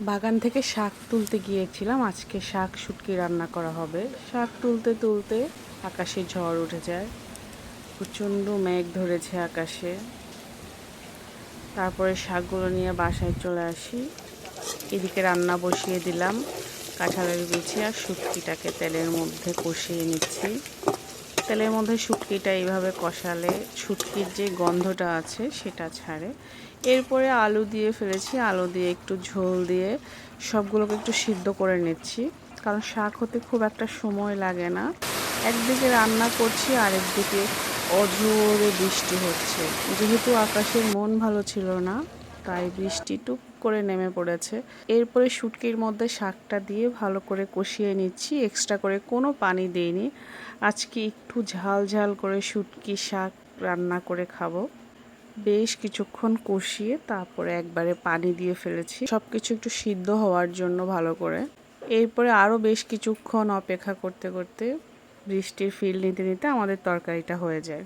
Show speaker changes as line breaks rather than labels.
বাগান থেকে শাক তুলতে গিয়েছিলাম। আজকে শাক শুটকি রান্না করা হবে। শাক তুলতে তুলতে আকাশে ঝড় উঠে যায়, প্রচণ্ড মেঘ ধরেছে আকাশে। তারপরে শাকগুলো নিয়ে বাসায় চলে আসি। এদিকে রান্না বসিয়ে দিলাম। কাঁঠালের বিচি আর শুটকিটাকে তেলের মধ্যে কষিয়ে নিচ্ছি। তেলের মধ্যে শুটকিটা এইভাবে কষালে শুটকির যে গন্ধটা আছে সেটা ছাড়ে। এরপরে আলু দিয়ে ফেলেছি, আলু দিয়ে একটু ঝোল দিয়ে সবগুলোকে একটু সিদ্ধ করে নিচ্ছি, কারণ শাক হতে খুব একটা সময় লাগে না। একদিকে রান্না করছি, আরেকদিকে অঝোরে বৃষ্টি হচ্ছে। যেহেতু আকাশের মন ভালো ছিল না, তাই বৃষ্টি টুপ করে নেমে পড়েছে। এরপরে শুটকির মধ্যে শাকটা দিয়ে ভালো করে কষিয়ে নিচ্ছি। এক্সট্রা করে কোনো পানি দিইনি। আজকে একটু ঝাল ঝাল করে শুটকি শাক রান্না করে খাবো। বেশ কিছুক্ষণ কষিয়ে তারপরে একবারে পানি দিয়ে ফেলেছি, সব কিছু একটু সিদ্ধ হওয়ার জন্য ভালো করে। এরপরে আরও বেশ কিছুক্ষণ অপেক্ষা করতে করতে বৃষ্টির ফিল নিতে নিতে আমাদের তরকারিটা হয়ে যায়।